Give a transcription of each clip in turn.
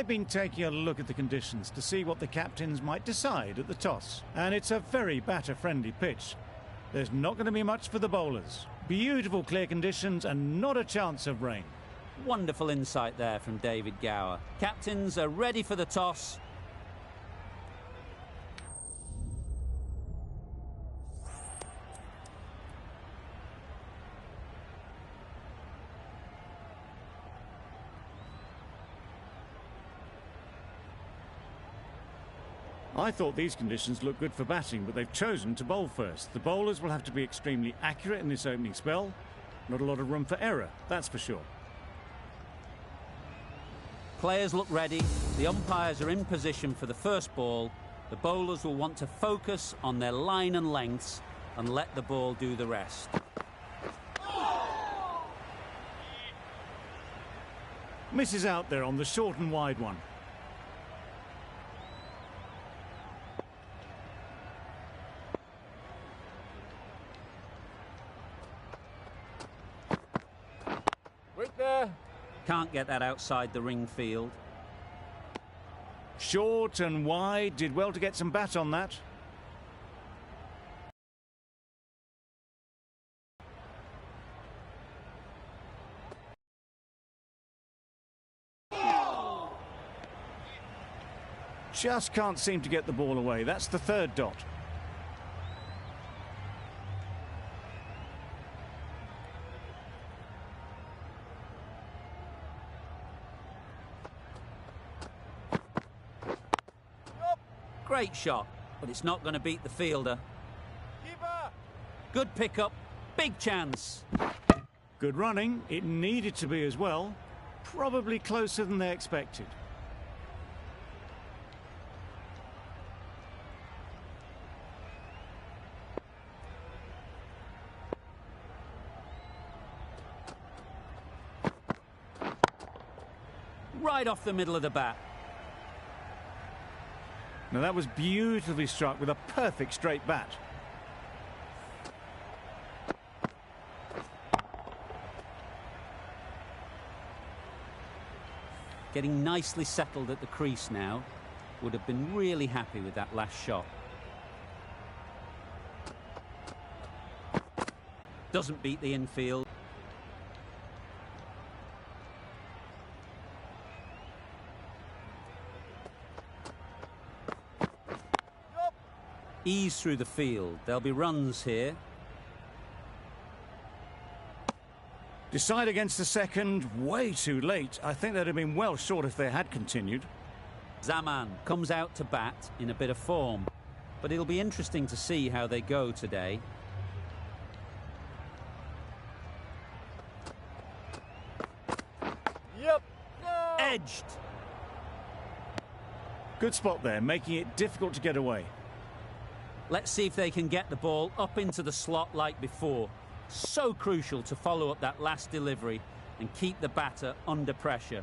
I've been taking a look at the conditions to see what the captains might decide at the toss. And it's a very batter-friendly pitch. There's not going to be much for the bowlers. Beautiful clear conditions and not a chance of rain. Wonderful insight there from David Gower. Captains are ready for the toss. I thought these conditions looked good for batting, but they've chosen to bowl first. The bowlers will have to be extremely accurate in this opening spell. Not a lot of room for error, that's for sure. Players look ready. The umpires are in position for the first ball. The bowlers will want to focus on their line and lengths and let the ball do the rest. Misses out there on the short and wide one. Can't get that outside the ring field. Short and wide, did well to get some bat on that. Just can't seem to get the ball away. That's the third dot. Great shot, but it's not going to beat the fielder. Good pickup, big chance. Good running, it needed to be as well. Probably closer than they expected. Right off the middle of the bat. Now that was beautifully struck with a perfect straight bat. Getting nicely settled at the crease now. Would have been really happy with that last shot. Doesn't beat the infield. Ease through the field. There'll be runs here. Decide against the second, way too late. I think they'd have been well short if they had continued. Zaman comes out to bat in a bit of form, but it'll be interesting to see how they go today. Yep. No. Edged. Good spot there, making it difficult to get away. Let's see if they can get the ball up into the slot like before. So crucial to follow up that last delivery and keep the batter under pressure.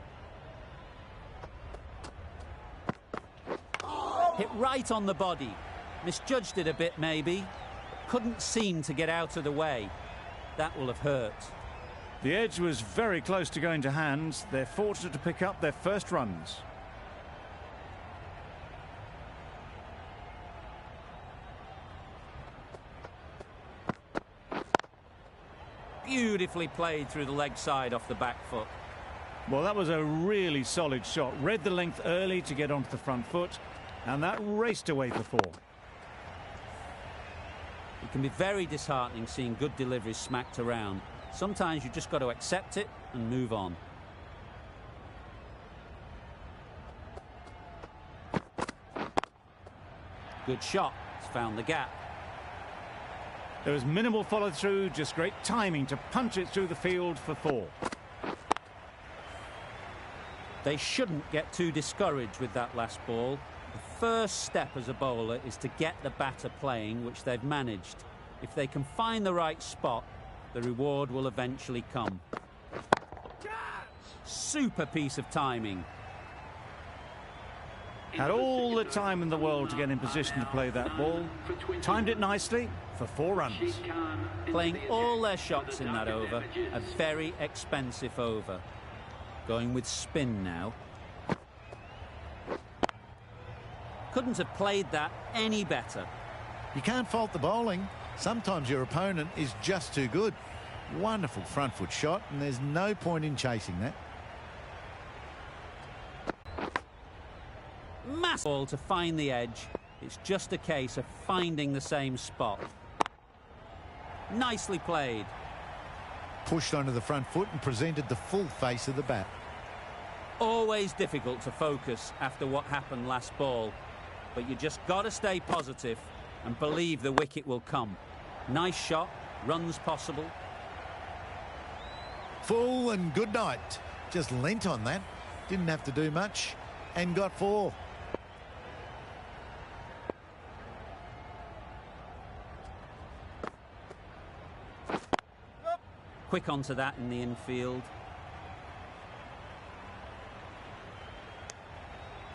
Hit right on the body. Misjudged it a bit maybe. Couldn't seem to get out of the way. That will have hurt. The edge was very close to going to hands. They're fortunate to pick up their first runs. Beautifully played through the leg side off the back foot. Well, that was a really solid shot. Read the length early to get onto the front foot, and that raced away for four. It can be very disheartening seeing good deliveries smacked around. Sometimes you just got to accept it and move on. Good shot. It's found the gap. There was minimal follow-through, just great timing to punch it through the field for four. They shouldn't get too discouraged with that last ball. The first step as a bowler is to get the batter playing, which they've managed. If they can find the right spot, the reward will eventually come. Super piece of timing. Had all the time in the world to get in position to play that ball. Timed it nicely for 4 runs. Playing all their shots in that over. A very expensive over. Going with spin now. Couldn't have played that any better. You can't fault the bowling. Sometimes your opponent is just too good. Wonderful front foot shot, and there's no point in chasing that. Massive ball to find the edge. It's just a case of finding the same spot. Nicely played. Pushed onto the front foot and presented the full face of the bat. Always difficult to focus after what happened last ball, but you just got to stay positive and believe the wicket will come. Nice shot, runs possible. Full and good night. Just leant on that. Didn't have to do much and got 4. Quick onto that in the infield.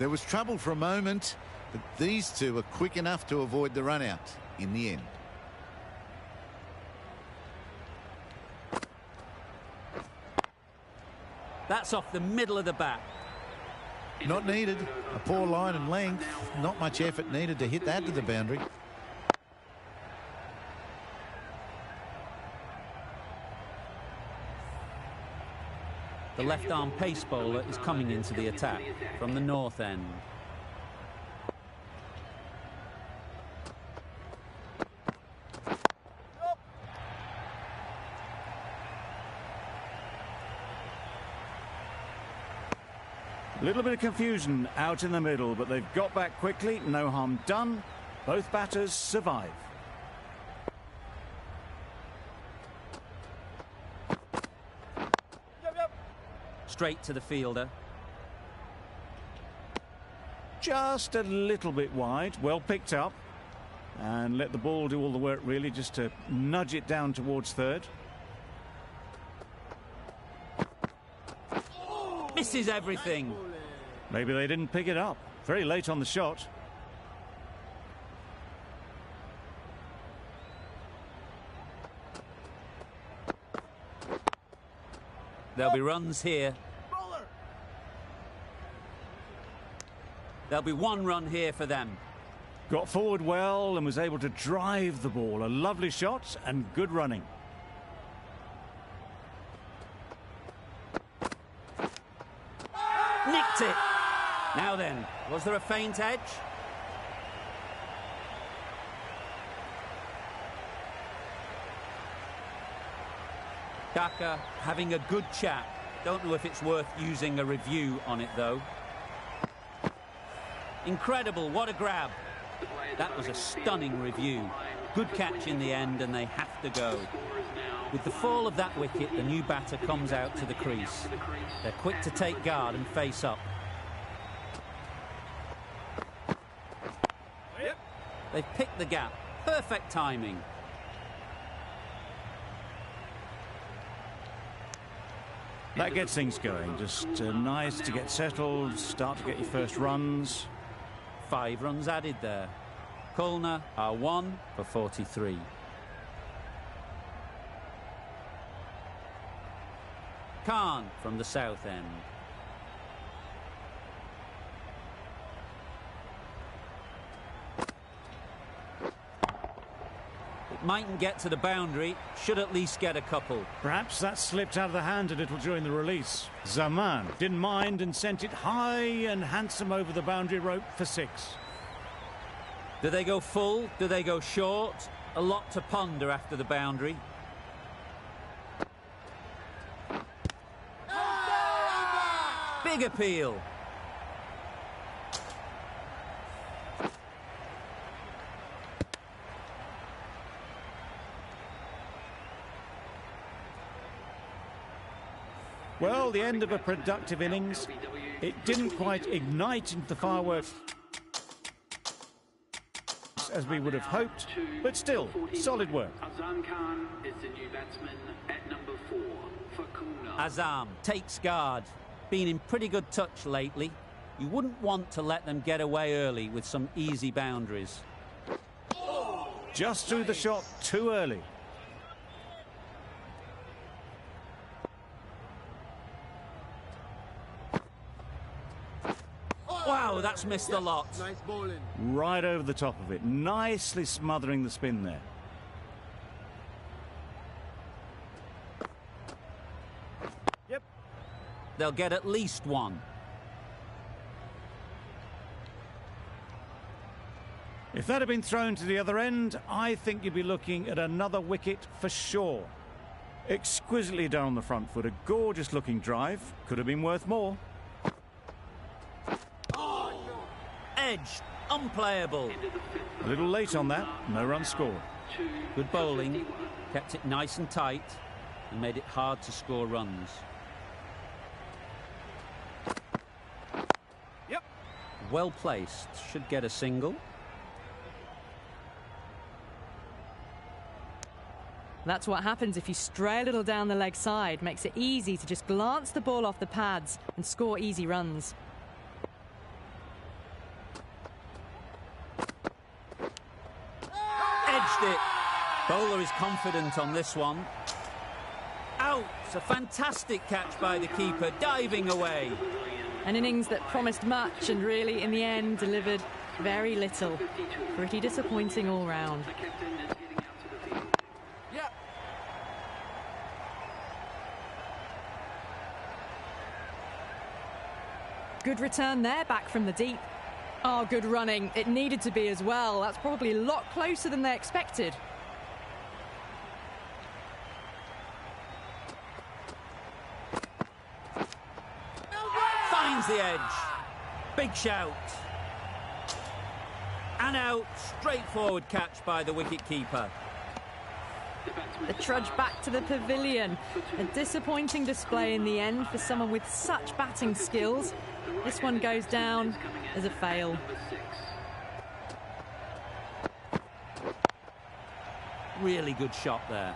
There was trouble for a moment, but these two were quick enough to avoid the run out in the end. That's off the middle of the bat. Not needed. A poor line and length. Not much effort needed to hit that to the boundary. The left-arm pace bowler is coming into the attack from the north end. A little bit of confusion out in the middle, but they've got back quickly. No harm done. Both batters survive. Straight to the fielder. Just a little bit wide. Well picked up. And let the ball do all the work, really, just to nudge it down towards third. Misses everything. Maybe they didn't pick it up. Very late on the shot. There'll be runs here. There'll be 1 run here for them. Got forward well and was able to drive the ball. A lovely shot and good running. Nicked it. Now then, was there a faint edge? Dhaka having a good chat. Don't know if it's worth using a review on it, though. Incredible, what a grab. That was a stunning review. Good catch in the end, and they have to go. With the fall of that wicket, the new batter comes out to the crease. They're quick to take guard and face up. They've picked the gap. Perfect timing. That gets things going. Just nice to get settled, start to get your first runs. 5 runs added there. Kulna are 1 for 43. Khan from the south end. Mightn't get to the boundary, should at least get a couple. Perhaps that slipped out of the hand a little during the release. Zaman didn't mind and sent it high and handsome over the boundary rope for 6. Do they go full? Do they go short? A lot to ponder after the boundary. Big appeal. Well, the end of a productive innings. It didn't quite ignite into the fireworks as we would have hoped, but still, solid work. Azam Khan is the new batsman at number 4 for Kulna. Azam takes guard. Been in pretty good touch lately. You wouldn't want to let them get away early with some easy boundaries. Just threw the shot too early. Wow, that's missed a lot. Nice bowling. Right over the top of it. Nicely smothering the spin there. Yep. They'll get at least one. If that had been thrown to the other end, I think you'd be looking at another wicket for sure. Exquisitely down the front foot, a gorgeous looking drive. Could have been worth more. Edged, unplayable. A little late on that, no run scored. Good bowling, kept it nice and tight and made it hard to score runs. Yep. Well placed, should get a single. That's what happens if you stray a little down the leg side. Makes it easy to just glance the ball off the pads and score easy runs. Edged it. Bowler is confident on this one. Out. A fantastic catch by the keeper, diving away. An innings that promised much and really, in the end, delivered very little. Pretty disappointing all round. Yep. Good return there, back from the deep. Oh, good running. It needed to be as well. That's probably a lot closer than they expected. Finds the edge. Big shout. And out. Straightforward catch by the wicket-keeper. The trudge back to the pavilion. A disappointing display in the end for someone with such batting skills. This one goes down as a fail. Really good shot there.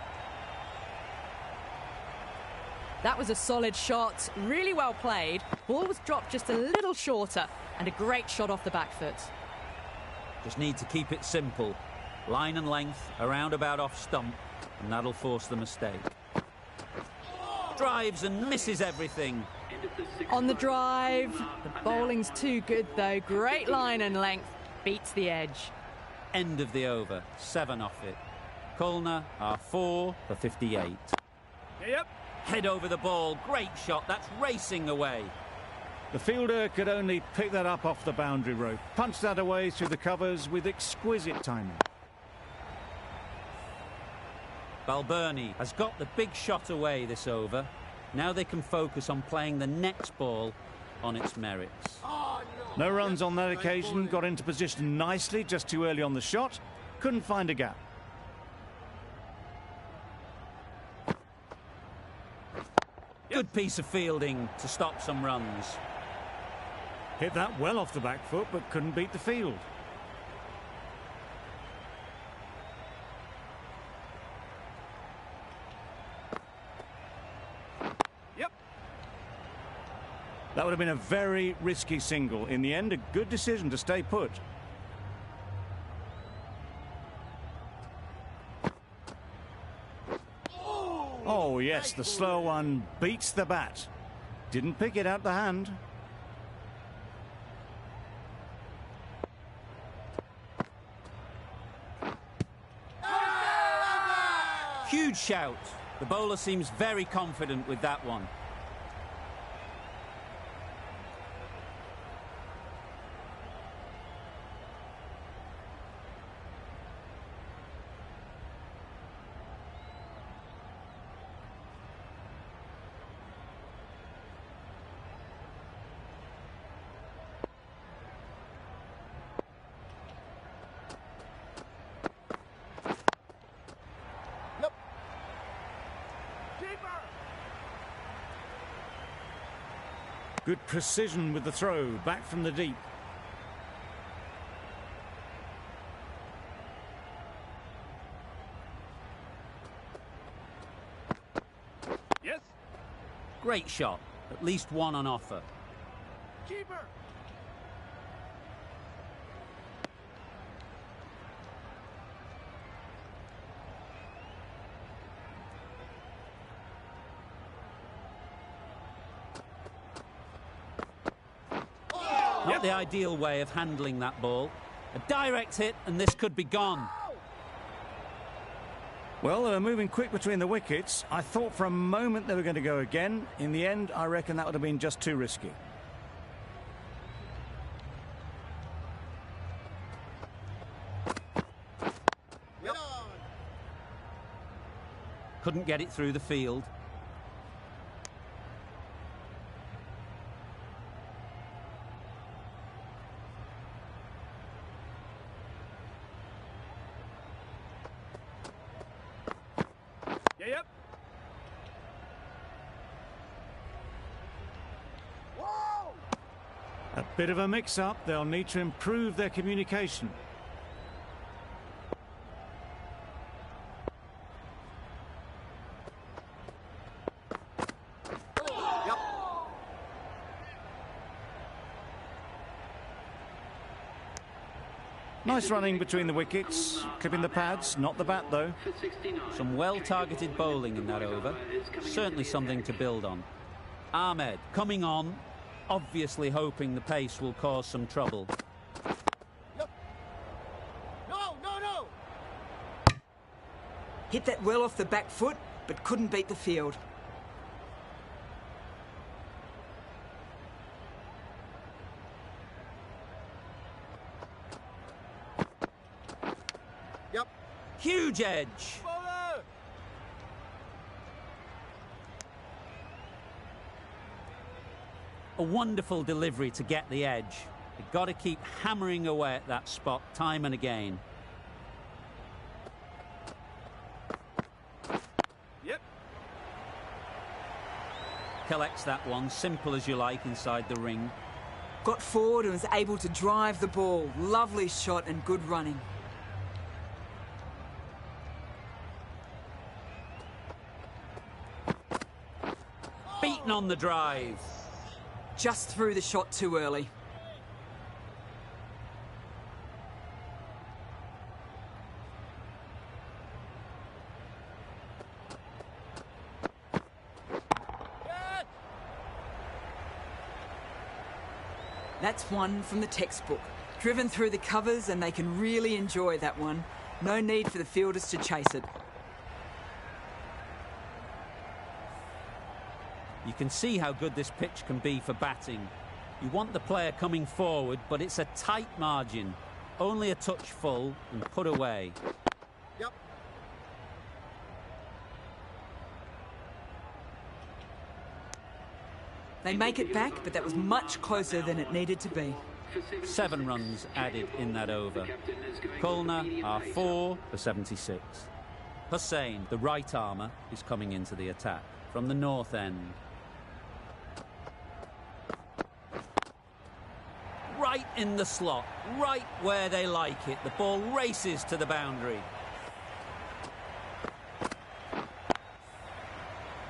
That was a solid shot, really well played. Ball was dropped just a little shorter and a great shot off the back foot. Just need to keep it simple. Line and length, around about off stump, and that'll force the mistake. Drives and misses everything. On the drive, the bowling's too good though. Great line and length, beats the edge. End of the over, 7 off it. Kulna are 4 for 58. Yep. Head over the ball, great shot, that's racing away. The fielder could only pick that up off the boundary rope. Punched that away through the covers with exquisite timing. Balbirnie has got the big shot away this over. Now they can focus on playing the next ball on its merits. No runs on that occasion. Got into position nicely, just too early on the shot. Couldn't find a gap. Good piece of fielding to stop some runs. Hit that well off the back foot, but couldn't beat the field. Yep. That would have been a very risky single. In the end, a good decision to stay put. Oh, yes, the slow one beats the bat. Didn't pick it out the hand. Huge shout. The bowler seems very confident with that one. Good precision with the throw, back from the deep. Yes. Great shot. At least one on offer. Keeper. Not the ideal way of handling that ball. A direct hit, and this could be gone. Well, they were moving quick between the wickets. I thought for a moment they were going to go again. In the end, I reckon that would have been just too risky. Couldn't get it through the field. Yep. A bit of a mix-up. They'll need to improve their communication. Nice running between the wickets, clipping the pads, not the bat though. Some well-targeted bowling in that over. Certainly something to build on. Ahmed coming on, obviously hoping the pace will cause some trouble. No. Hit that well off the back foot, but couldn't beat the field. Huge edge. A wonderful delivery to get the edge. You've got to keep hammering away at that spot time and again. Yep. Collects that one, simple as you like, inside the ring. Got forward and was able to drive the ball. Lovely shot and good running. Beaten on the drive. Just threw the shot too early. That's one from the textbook. Driven through the covers and they can really enjoy that one. No need for the fielders to chase it. You can see how good this pitch can be for batting. You want the player coming forward, but it's a tight margin. Only a touch full and put away. Yep. They make it back, but that was much closer than it needed to be. 7 runs added in that over. Kulna are 4 for 76. Hussain, the right armour, is coming into the attack from the north end. Right in the slot, right where they like it. The ball races to the boundary.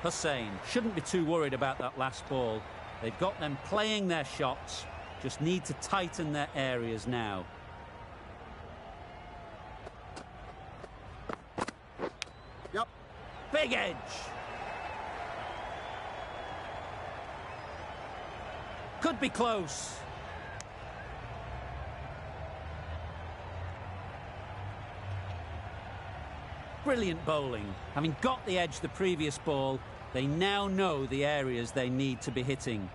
Hussain shouldn't be too worried about that last ball. They've got them playing their shots, just need to tighten their areas now. Yep. Big edge. Could be close. Brilliant bowling. Having got the edge the previous ball, they now know the areas they need to be hitting.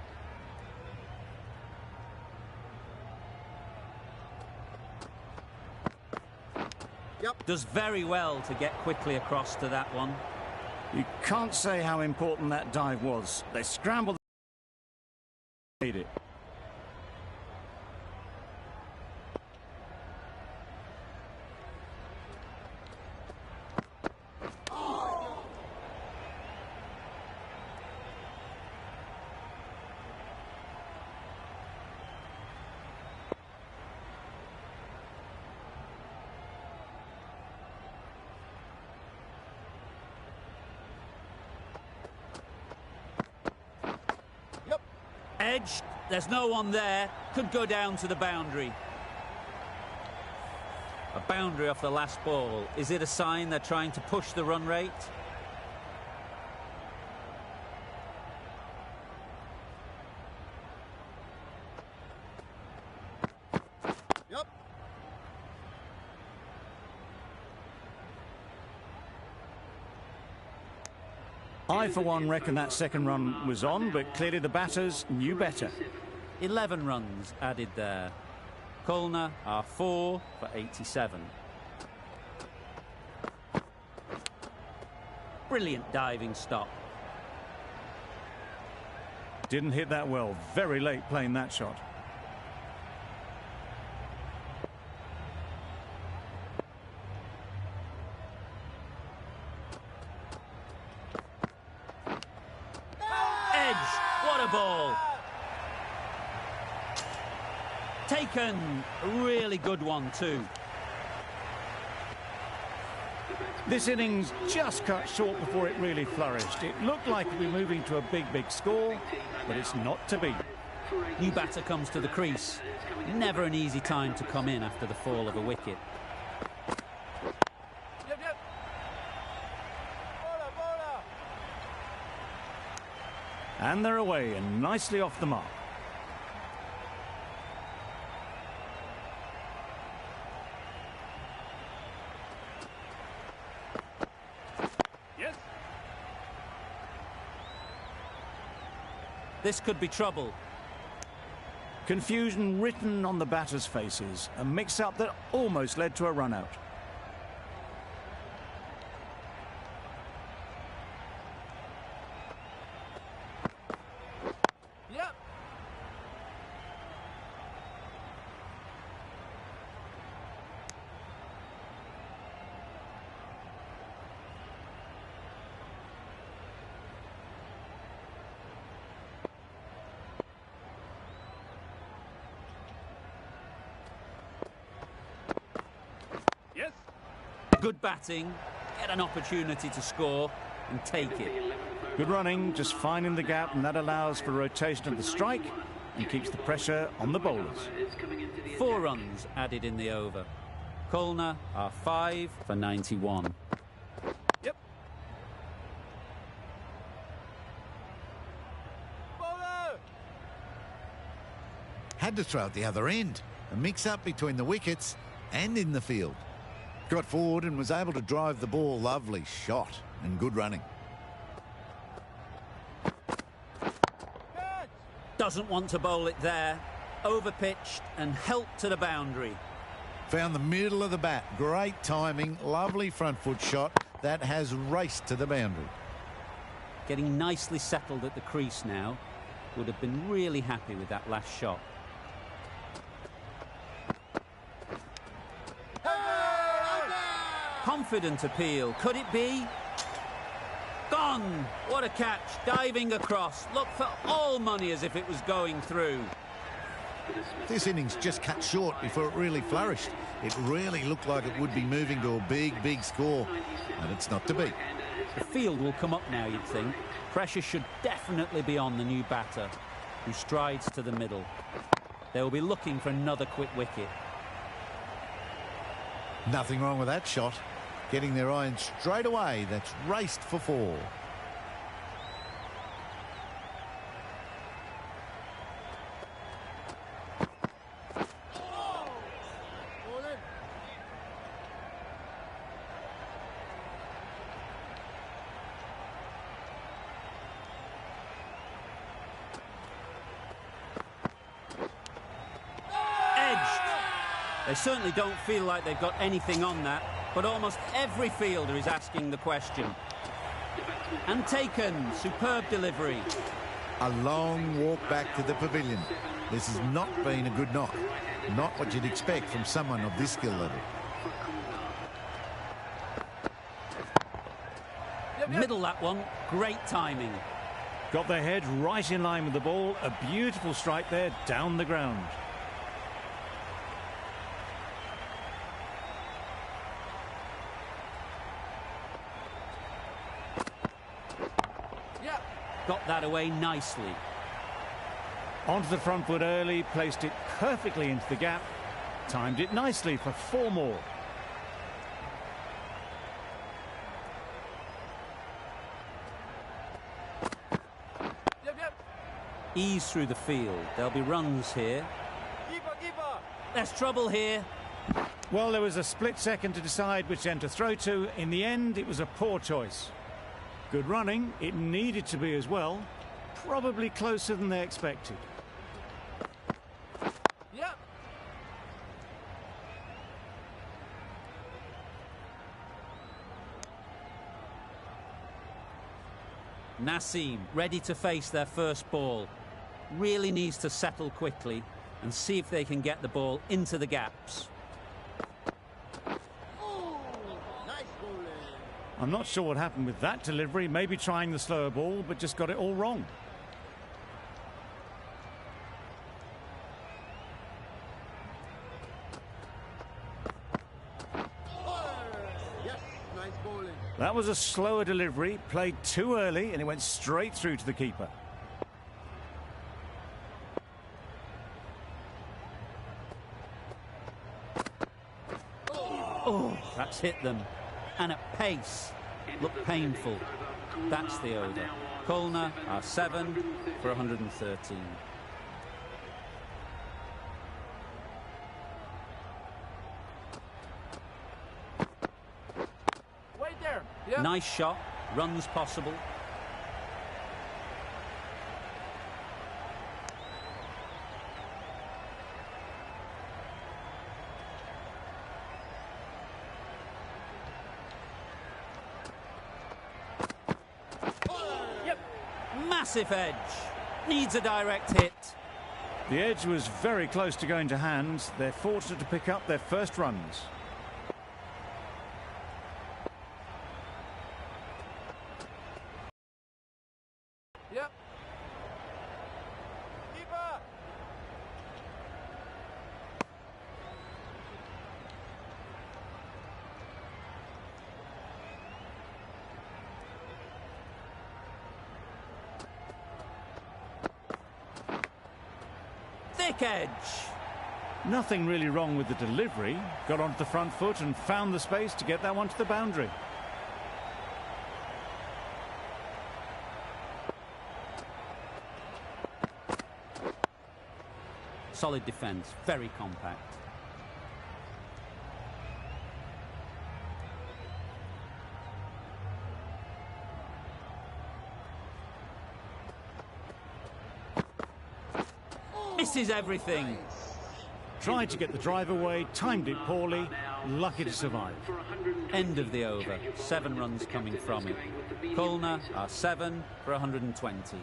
Yep. Does very well to get quickly across to that one. You can't say how important that dive was. They scrambled. Made it. Edge, there's no one there, could go down to the boundary. A boundary off the last ball. Is it a sign they're trying to push the run rate? I, for one, reckon that second run was on, but clearly the batters knew better. 11 runs added there. Kulna are 4 for 87. Brilliant diving stop. Didn't hit that well. Very late playing that shot. Edge. What a ball. Taken. A really good one too. This innings just cut short before it really flourished. It looked like it would be moving to a big score, but it's not to be. New batter comes to the crease. Never an easy time to come in after the fall of a wicket. And they're away and nicely off the mark. This could be trouble. Confusion written on the batters' faces. A mix-up that almost led to a run-out. Yep. Good batting, get an opportunity to score and take it. Good running, just finding the gap, and that allows for rotation of the strike and keeps the pressure on the bowlers. 4 runs added in the over. Kulna are 5 for 91. Yep. Had to throw at the other end. A mix-up between the wickets and in the field. Got forward and was able to drive the ball. Lovely shot and good running. Doesn't want to bowl it there. Overpitched and helped to the boundary. Found the middle of the bat. Great timing. Lovely front foot shot that has raced to the boundary. Getting nicely settled at the crease now. Would have been really happy with that last shot. Confident appeal. Could it be? Gone! What a catch. Diving across. Looked for all money as if it was going through. This innings just cut short before it really flourished. It really looked like it would be moving to a big score, and it's not to be. The field will come up now, you'd think. Pressure should definitely be on the new batter, who strides to the middle. They will be looking for another quick wicket. Nothing wrong with that shot. Getting their iron straight away. That's raced for 4. They certainly don't feel like they've got anything on that, but almost every fielder is asking the question. And taken. Superb delivery. A long walk back to the pavilion. This has not been a good knock. Not what you'd expect from someone of this skill level. Middle that one. Great timing. Got their head right in line with the ball. A beautiful strike there down the ground. Got that away nicely. Onto the front foot early, placed it perfectly into the gap. Timed it nicely for 4 more. Ease through the field. There'll be runs here. There's trouble here. Well, there was a split second to decide which end to throw to. In the end, it was a poor choice. Good running. It needed to be as well. Probably closer than they expected. Yep. Nassim ready to face their first ball. Really needs to settle quickly and see if they can get the ball into the gaps. I'm not sure what happened with that delivery. Maybe trying the slower ball, but just got it all wrong. Yes, nice bowling. That was a slower delivery, played too early, and it went straight through to the keeper. Oh, that's hit them. And at pace. Looked painful. That's the over. Kulna are 7 for 113. Wait there. Yep. Nice shot. Runs possible. Massive edge. Needs a direct hit. The edge was very close to going to hand. They're fortunate to pick up their first runs. Yep. Keeper. Thick edge. Nothing really wrong with the delivery. Got onto the front foot and found the space to get that one to the boundary. Solid defence. Very compact. Misses everything. Tried to get the drive away, timed it poorly, lucky to survive. End of the over. 7 runs coming from it. Kulna are 7 for 120.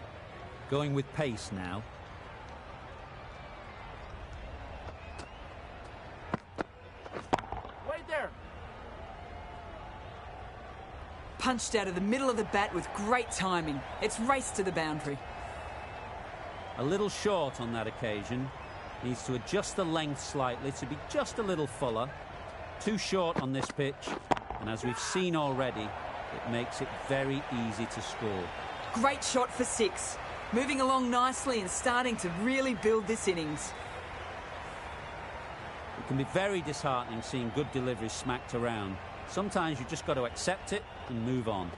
Going with pace now. Wait there. Punched out of the middle of the bat with great timing. It's raced to the boundary. A little short on that occasion. Needs to adjust the length slightly to be just a little fuller. Too short on this pitch. And as we've seen already, it makes it very easy to score. Great shot for 6. Moving along nicely and starting to really build this innings. It can be very disheartening seeing good deliveries smacked around. Sometimes you just got to accept it and move on.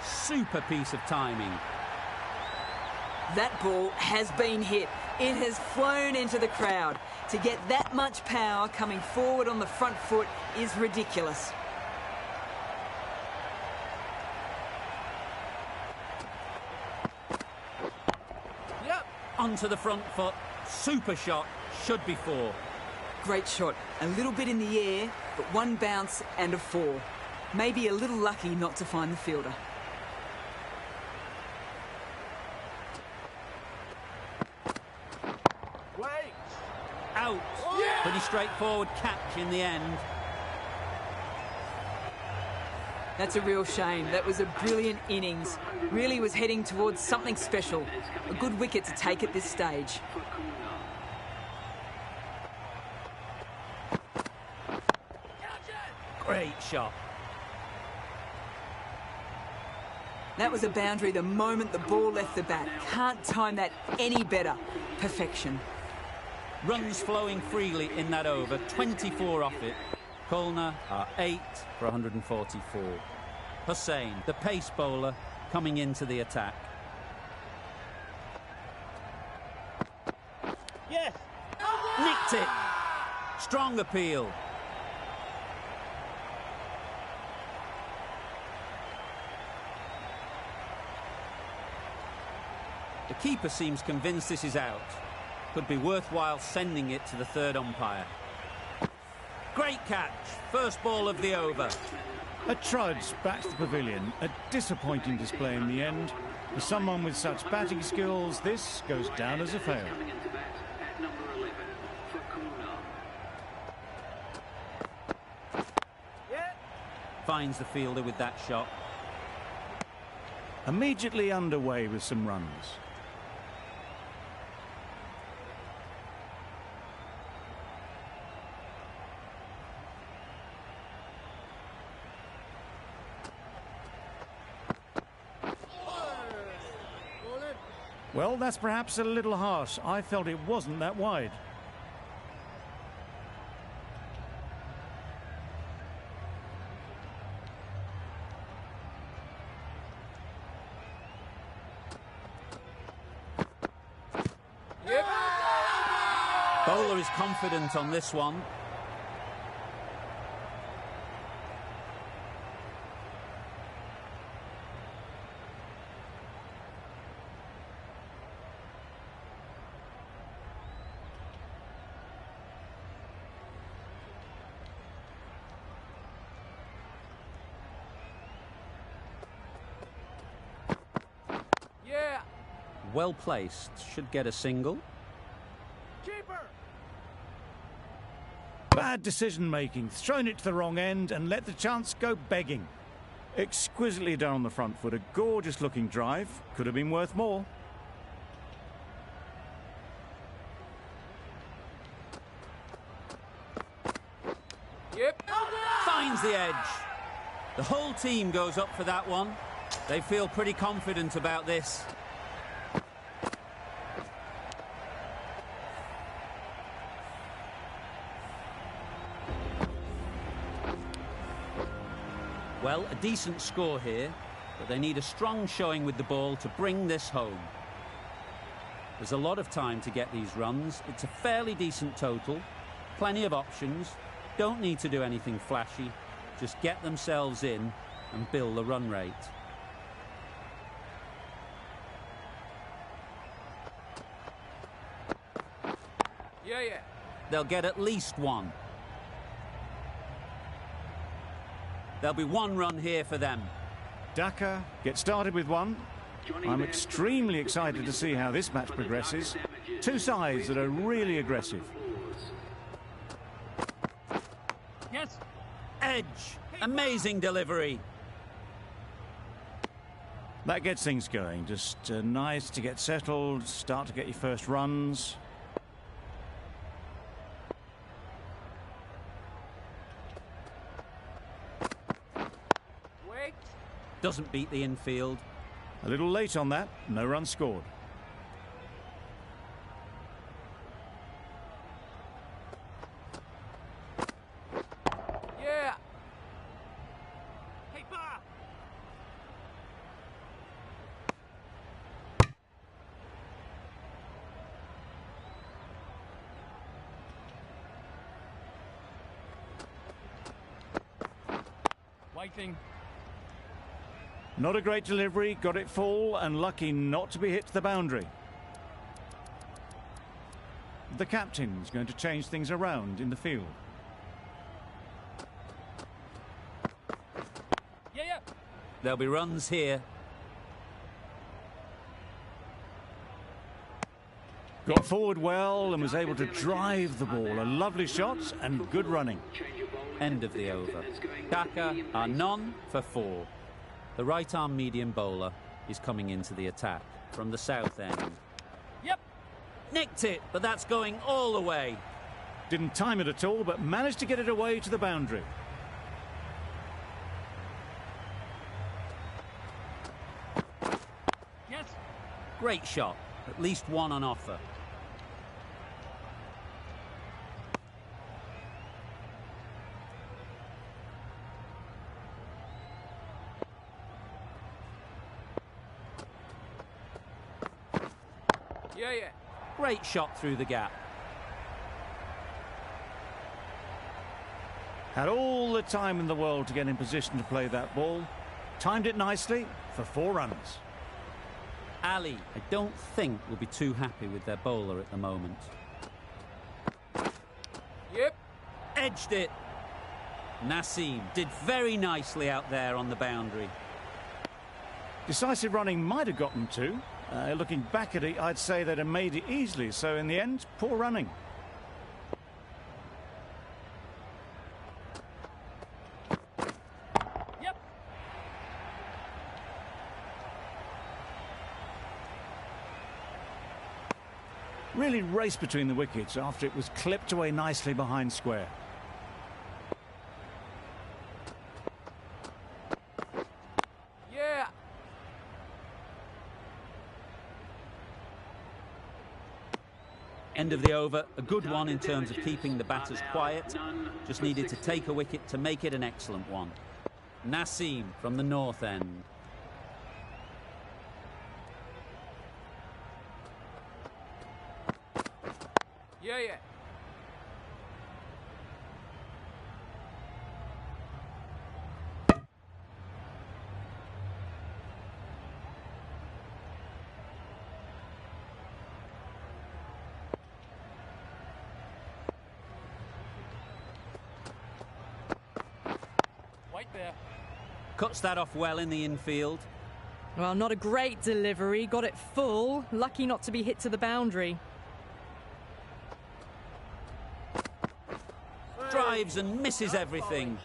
Super piece of timing. That ball has been hit. It has flown into the crowd. To get that much power coming forward on the front foot is ridiculous. Yep. Onto the front foot. Super shot. Should be 4. Great shot. A little bit in the air, but 1 bounce and a 4. Maybe a little lucky not to find the fielder. Wait. Out. Yeah. Pretty straightforward catch in the end. That's a real shame. That was a brilliant innings. Really was heading towards something special. A good wicket to take at this stage. Great shot. That was a boundary the moment the ball left the bat. Can't time that any better. Perfection. Runs flowing freely in that over. 24 off it. Kulna are 8 for 144. Hussain, the pace bowler, coming into the attack. Yes. Nicked it. Strong appeal. The keeper seems convinced this is out. Could be worthwhile sending it to the third umpire. Great catch. First ball of the over. A trudge back to the pavilion. A disappointing display in the end. For someone with such batting skills, this goes down as a fail. Coming into bat at number 11 for corner. Yeah. Finds the fielder with that shot. Immediately underway with some runs. Well, that's perhaps a little harsh. I felt it wasn't that wide. Yep. Bowler is confident on this one. Yeah. Well placed. Should get a single. Keeper. Bad decision-making, thrown it to the wrong end and let the chance go begging. Exquisitely done on the front foot, a gorgeous-looking drive. Could have been worth more. Yep. Finds the edge. The whole team goes up for that one. They feel pretty confident about this. Well, a decent score here, but they need a strong showing with the ball to bring this home. There's a lot of time to get these runs. It's a fairly decent total. Plenty of options. Don't need to do anything flashy. Just get themselves in and build the run rate. Yeah. They'll get at least one. There'll be one run here for them. Dhaka gets started with one. I'm extremely excited to see how this match progresses. Two sides that are really aggressive. Yes. Edge. Amazing delivery. That gets things going. Just nice to get settled, start to get your first runs. Wait. Doesn't beat the infield. A little late on that, no run scored. Yeah. Hey, Bob. Waiting. Not a great delivery, got it full and lucky not to be hit to the boundary. The captain's going to change things around in the field. Yeah. There'll be runs here. Got forward well and was able to drive the ball. A lovely shot and good running. End of the over. Dhaka are none for 4. The right-arm medium bowler is coming into the attack from the south end. Yep. Nicked it, but that's going all the way. Didn't time it at all, but managed to get it away to the boundary. Yes. Great shot. At least one on offer. Yeah. Great shot through the gap. Had all the time in the world to get in position to play that ball. Timed it nicely for 4 runs. Ali, I don't think will be too happy with their bowler at the moment. Yep. Edged it. Naseem did very nicely out there on the boundary. Decisive running might have got them two. Looking back at it, I'd say they'd have made it easily. So in the end, poor running. Yep. Really raced between the wickets after it was clipped away nicely behind square. Yeah. End of the over, a good one in terms of keeping the batters quiet. Just needed to take a wicket to make it an excellent one. Naseem from the north end. Yeah, yeah. Wait there. Cuts that off well in the infield. Well, not a great delivery. Got it full. Lucky not to be hit to the boundary. Drives and misses everything.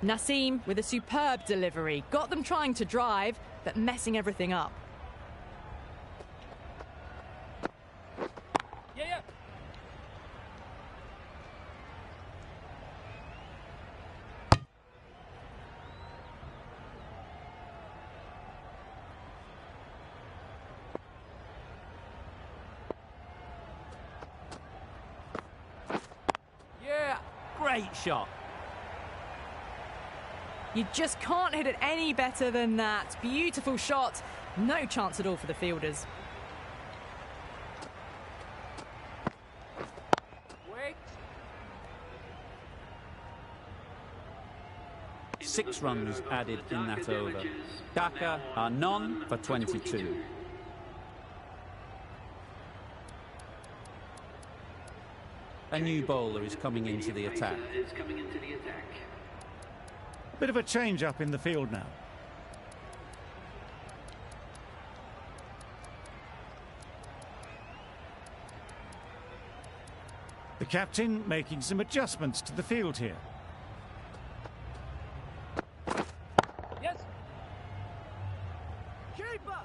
Naseem with a superb delivery. Got them trying to drive, but messing everything up. Yeah, yeah. Yeah. Great shot. You just can't hit it any better than that. Beautiful shot. No chance at all for the fielders. Wait. 6 runs added in that over. Dhaka are none for 22. A new bowler is coming into the attack. Bit of a change up in the field now. The captain making some adjustments to the field here. Yes. Keeper.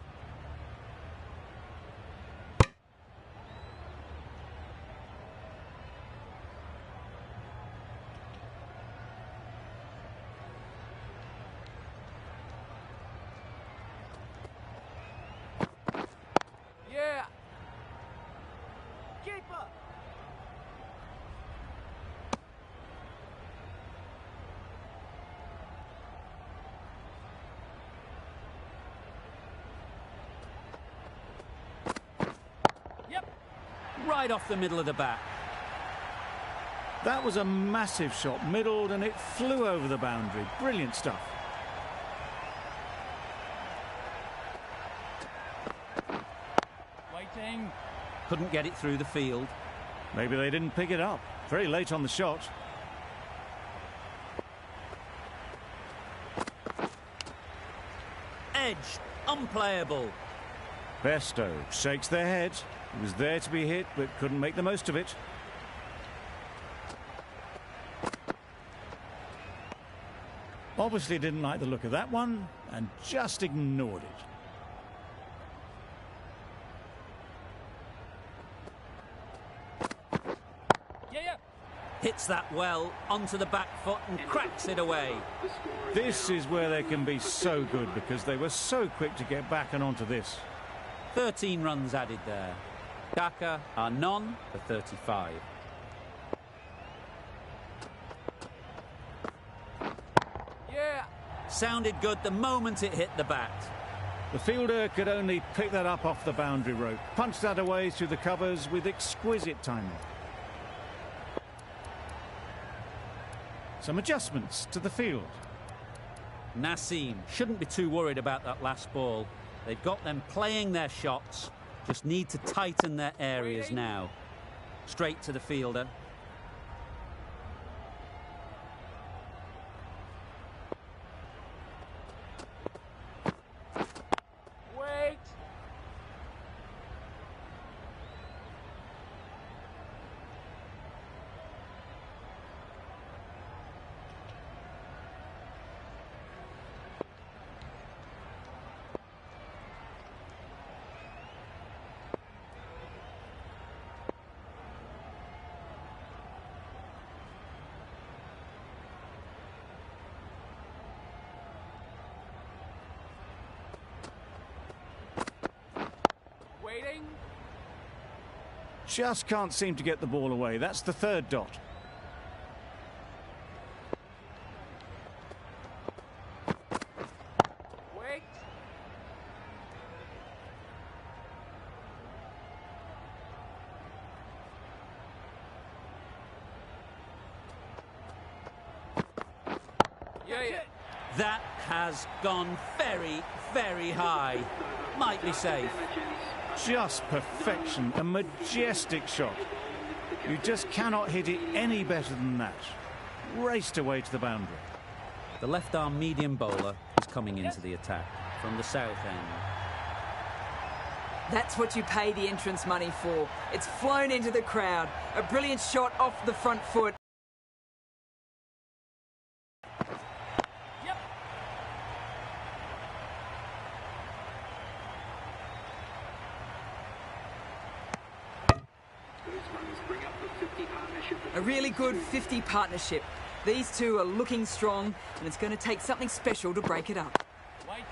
Yeah. Keeper. Yep. Right off the middle of the bat. That was a massive shot, middled, and it flew over the boundary. Brilliant stuff. Waiting. Couldn't get it through the field. Maybe they didn't pick it up. Very late on the shot. Edged. Unplayable. Besto shakes their head. It was there to be hit, but couldn't make the most of it. Obviously didn't like the look of that one and just ignored it. Yeah, yeah. Hits that well onto the back foot and cracks it away. This is where they can be so good because they were so quick to get back and onto this. 13 runs added there. Dhaka are none for 35. Yeah. Sounded good the moment it hit the bat. The fielder could only pick that up off the boundary rope, punched that away through the covers with exquisite timing. Some adjustments to the field. Naseem shouldn't be too worried about that last ball. They've got them playing their shots, just need to tighten their areas now. Straight to the fielder. Wait. Waiting. Just can't seem to get the ball away. That's the third dot. Wait. Yeah. That has gone very, very high. Might be safe. Just perfection, a majestic shot. You just cannot hit it any better than that. Raced away to the boundary. The left-arm medium bowler is coming into the attack from the south end. That's what you pay the entrance money for. It's flown into the crowd. A brilliant shot off the front foot. Yep. A really good 50 partnership. These two are looking strong, and it's going to take something special to break it up. Wait.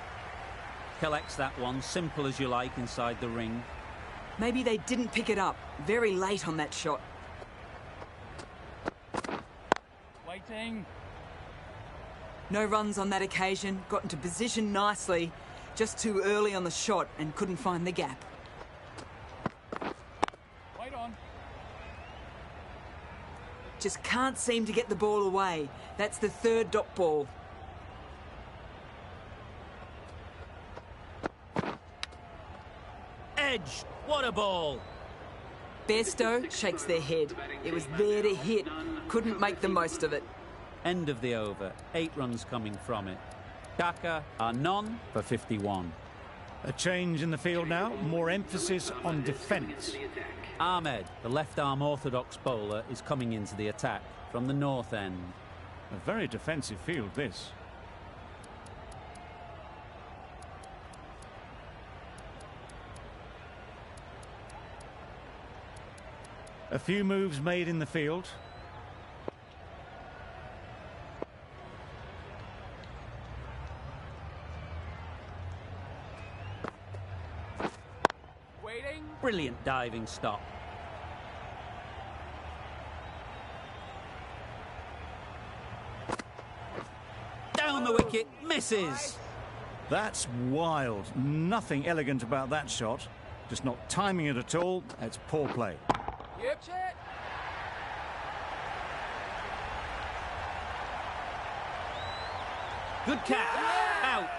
Collects that one, simple as you like, inside the ring. Maybe they didn't pick it up. Very late on that shot. Waiting. No runs on that occasion. Got into position nicely. Just too early on the shot and couldn't find the gap. Wait on. Just can't seem to get the ball away. That's the third dot ball. Edge! What a ball! Bairstow shakes their head. It was there to hit. Couldn't make the most of it. End of the over. 8 runs coming from it. Dhaka are none for 51. A change in the field now, more emphasis on defence. Ahmed, the left-arm orthodox bowler, is coming into the attack from the north end. A very defensive field, this. A few moves made in the field. Waiting. Brilliant diving stop. Down the wicket, misses. That's wild. Nothing elegant about that shot. Just not timing it at all. It's poor play. Yep. Check. Good catch. Out.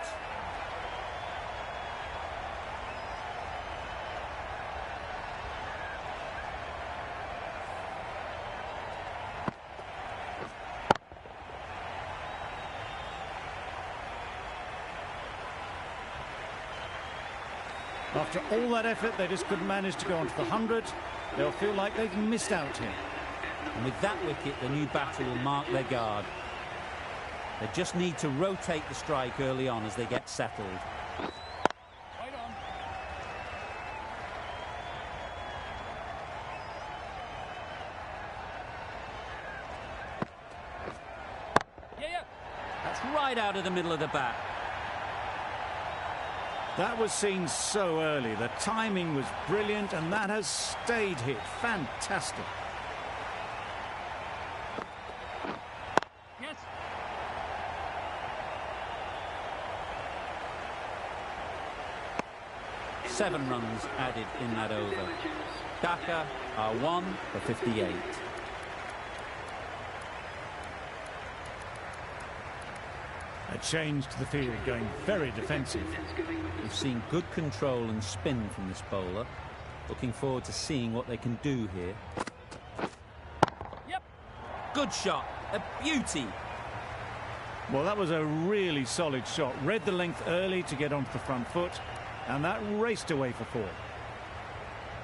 After all that effort, they just couldn't manage to go onto the 100. They'll feel like they've missed out here. And with that wicket, the new batter will mark their guard. They just need to rotate the strike early on as they get settled. Wait on. Yeah. That's right out of the middle of the bat. That was seen so early. The timing was brilliant, and that has stayed hit. Fantastic. Yes. Seven runs added in that over. Dhaka are 1 for 58. A change to the field, going very defensive. We've seen good control and spin from this bowler. Looking forward to seeing what they can do here. Yep. Good shot, a beauty. Well, that was a really solid shot. Read the length early to get onto the front foot, and that raced away for 4.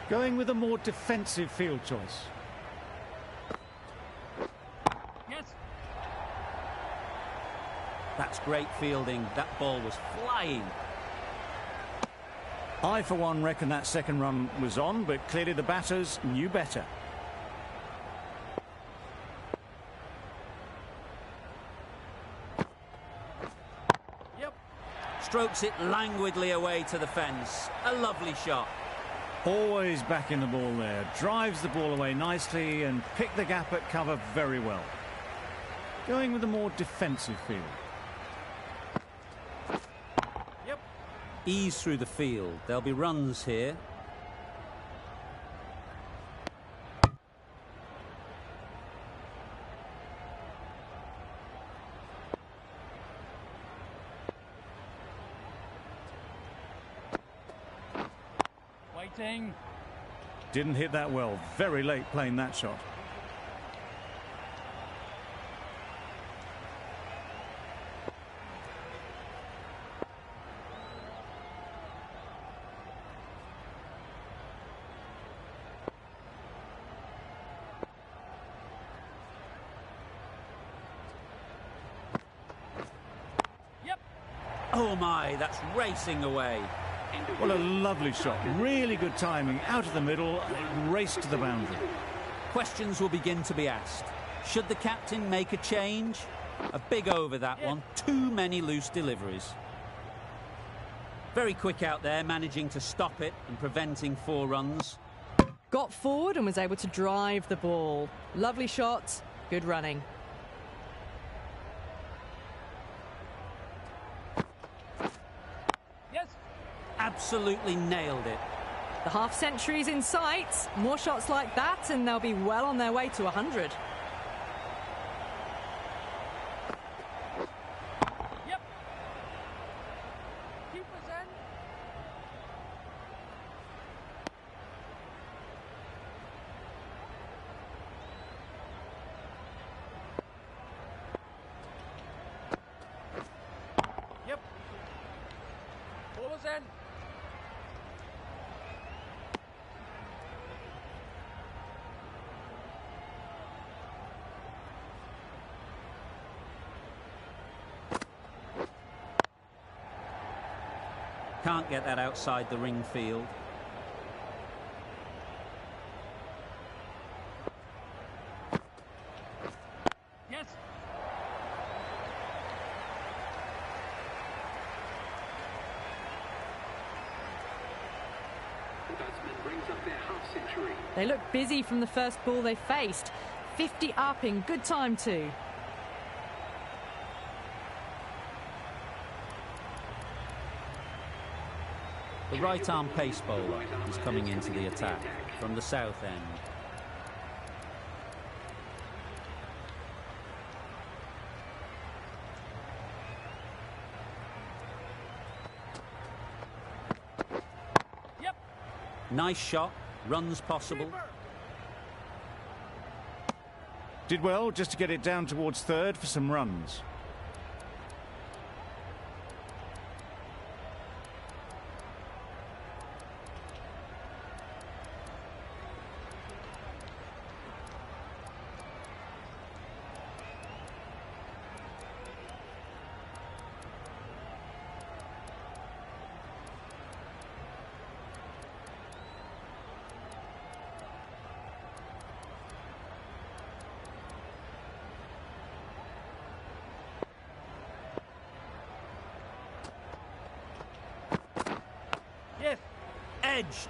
Going with a more defensive field choice. Yes. That's great fielding. That ball was flying. I, for one, reckon that second run was on, but clearly the batters knew better. Yep. Strokes it languidly away to the fence. A lovely shot. Always back in the ball there. Drives the ball away nicely and picked the gap at cover very well. Going with a more defensive field. Yep. Ease through the field. There'll be runs here. Waiting. Didn't hit that well. Very late playing that shot. Yep. Oh my, that's racing away. What a lovely shot. Really good timing. Out of the middle, raced to the boundary. Questions will begin to be asked. Should the captain make a change? A big over that one. Too many loose deliveries. Very quick out there, managing to stop it and preventing 4 runs. Got forward and was able to drive the ball. Lovely shot, good running. Yes. Absolutely nailed it. The half century's in sight. More shots like that and they'll be well on their way to 100. Yep. Keeper's in. Yep. Ballers in. Can't get that outside the ring field. Yes. The batsman brings up their half century. They look busy from the first ball they faced. 50 up in good time too. The right-arm pace bowler is coming into the attack from the south end. Yep. Nice shot, runs possible. Did well just to get it down towards third for some runs. Yes. Edged.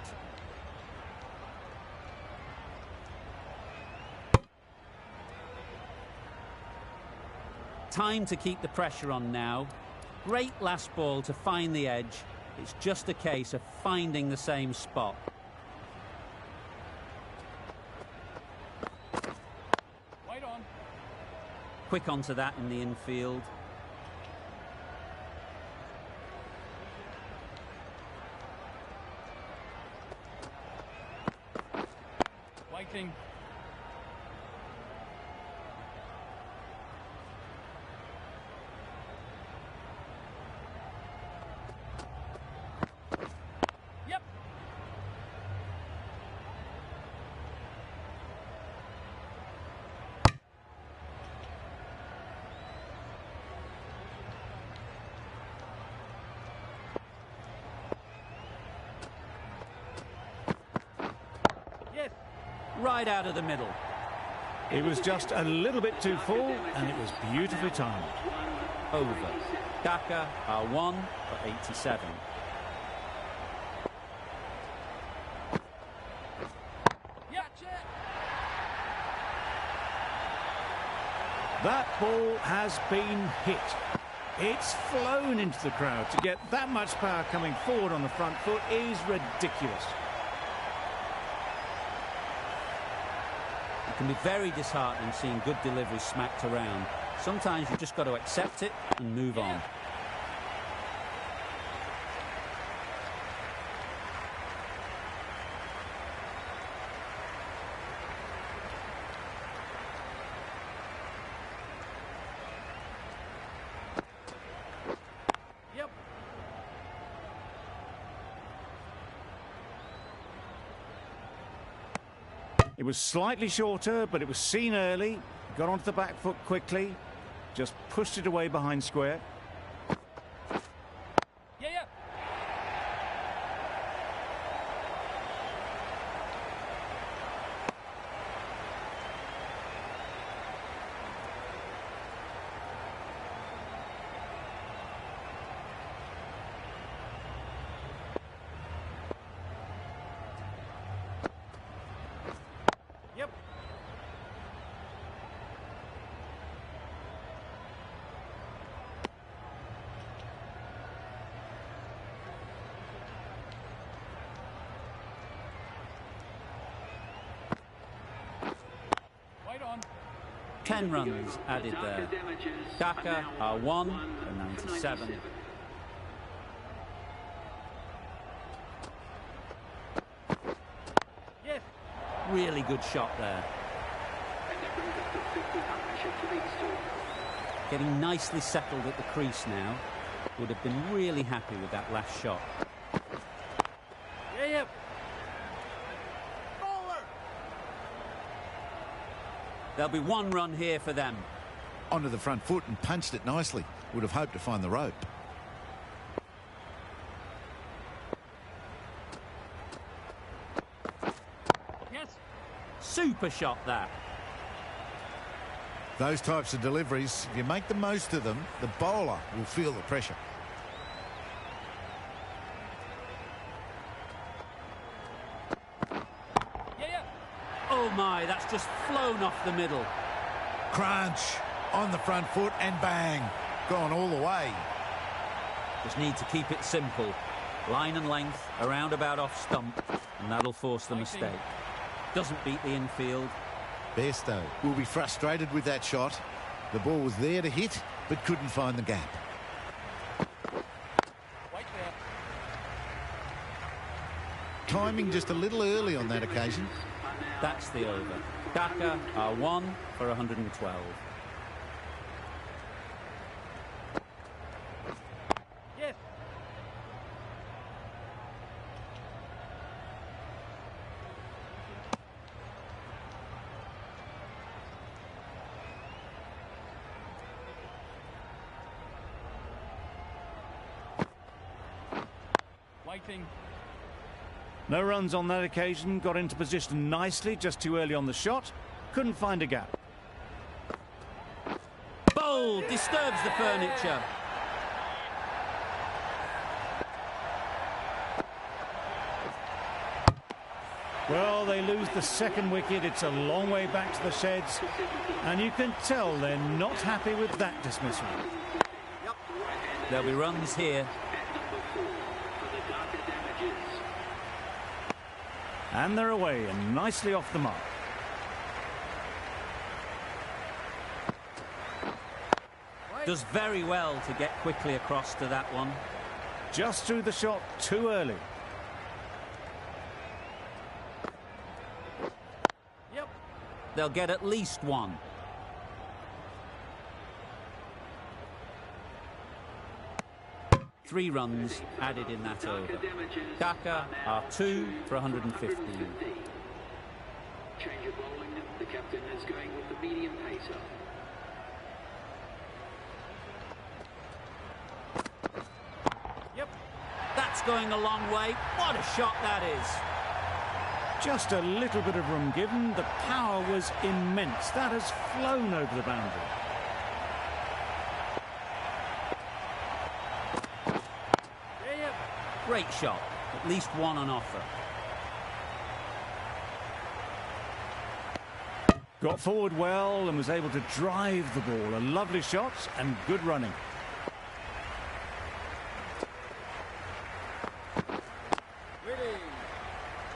Time to keep the pressure on now. Great last ball to find the edge. It's just a case of finding the same spot. Wait on. Quick onto that in the infield. Waiting. Yep. Yes. Right out of the middle. It was just a little bit too full, and it was beautifully timed. Over. Daka are 1 for 87. Yeah. That ball has been hit. It's flown into the crowd. To get that much power coming forward on the front foot is ridiculous. It can be very disheartening seeing good delivery smacked around. Sometimes you've just got to accept it and move on. Yep. It was slightly shorter, but it was seen early. Got onto the back foot quickly. Just pushed it away behind square. Yeah. Yep. Wait on. 10 runs added there. Daka are 1 for 97. Yes. Really good shot there. Getting nicely settled at the crease now. Would have been really happy with that last shot. Yeah. There'll be 1 run here for them. Onto the front foot and punched it nicely. Would have hoped to find the rope. Yes. Super shot that. Those types of deliveries, if you make the most of them, the bowler will feel the pressure. Yeah. Oh my, that's just flown off the middle. Crunch on the front foot and bang. Gone all the way. Just need to keep it simple. Line and length, around about off stump, and that'll force the mistake. Doesn't beat the infield. Bairstow will be frustrated with that shot. The ball was there to hit, but couldn't find the gap. Wait there. Timing just a little early on that occasion. That's the over. Daka are 1 for 112. Yes. Waiting. No runs on that occasion. Got into position nicely, just too early on the shot. Couldn't find a gap. Bold, disturbs the furniture. Well, they lose the second wicket. It's a long way back to the sheds. And you can tell they're not happy with that dismissal. There'll be runs here. And they're away and nicely off the mark. Does very well to get quickly across to that one. Just threw the shot too early. they'll get at least one. Three runs added in that over. Dhaka are 2 for 115. Change of bowling. The captain is going with the medium pacer. Yep. That's going a long way. What a shot that is. Just a little bit of room given. The power was immense. That has flown over the boundary. Great shot. At least one on offer. Got forward well and was able to drive the ball. A lovely shot and good running.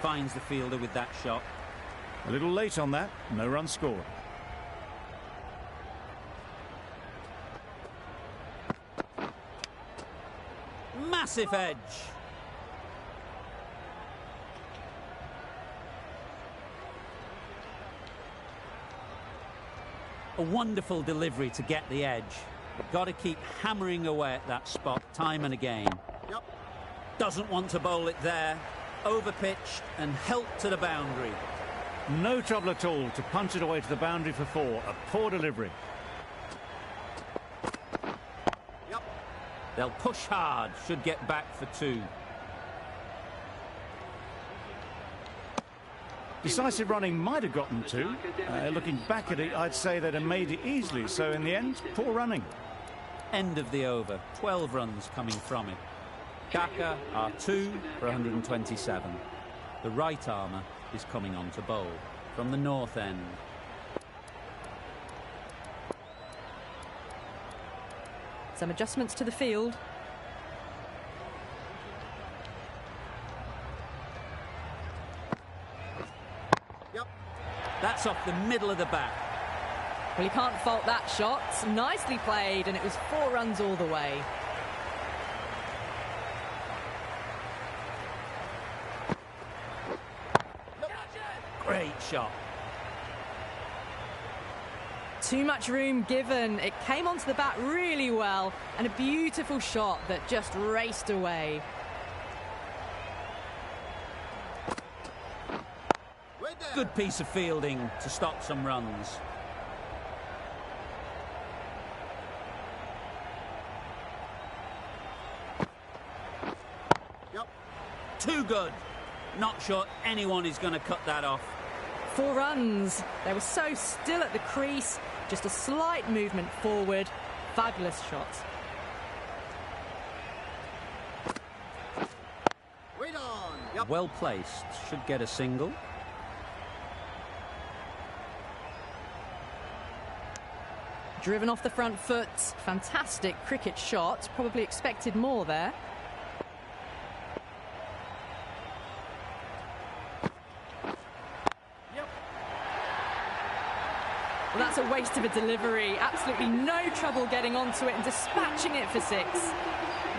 Finds the fielder with that shot. A little late on that. No run scored. Massive edge. A wonderful delivery to get the edge. You've got to keep hammering away at that spot time and again. Yep. Doesn't want to bowl it there. Overpitched and helped to the boundary. No trouble at all to punch it away to the boundary for 4. A poor delivery. Yep. They'll push hard. Should get back for 2. Decisive running might have gotten 2. Looking back at it, I'd say they'd have made it easily. So in the end, poor running. End of the over. 12 runs coming from it. Dhaka are 2 for 127. The right armour is coming on to bowl from the north end. Some adjustments to the field. Yep. That's off the middle of the bat. Well, you can't fault that shot. Nicely played, and it was 4 runs all the way. Great shot. Too much room given. It came onto the bat really well, and a beautiful shot that just raced away. Good piece of fielding to stop some runs. Yep. Too good. Not sure anyone is going to cut that off. 4 runs. They were so still at the crease. Just a slight movement forward. Fabulous shot. Wait on. Yep. Well placed. Should get a single. Driven off the front foot. Fantastic cricket shot. Probably expected more there. Well, that's a waste of a delivery. Absolutely no trouble getting onto it and dispatching it for 6.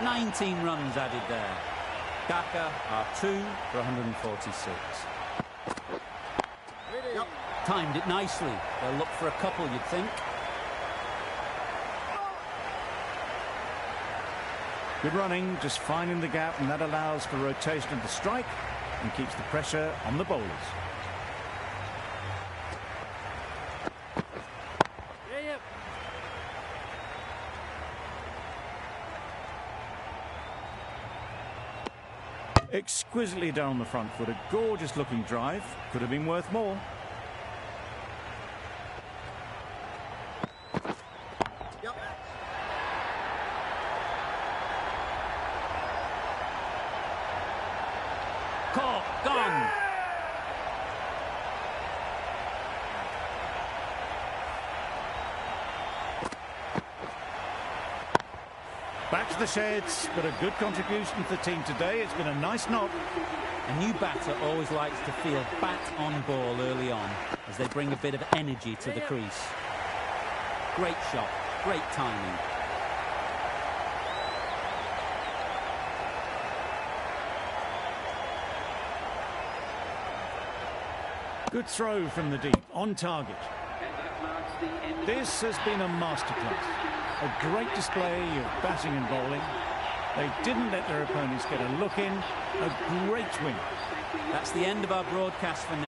19 runs added there. Dhaka are 2 for 146. Yep. Timed it nicely. They'll look for a couple, you'd think. Good running, just finding the gap, and that allows for rotation of the strike and keeps the pressure on the bowlers. Exquisitely down the front foot, a gorgeous looking drive. Could have been worth more. Yep. Caught, gone. Back to the sheds, but a good contribution to the team today. It's been a nice knock. A new batter always likes to feel bat on ball early on as they bring a bit of energy to the crease. Great shot, great timing. Good throw from the deep, on target. This has been a masterclass. A great display of batting and bowling. They didn't let their opponents get a look in. A great win. That's the end of our broadcast for now.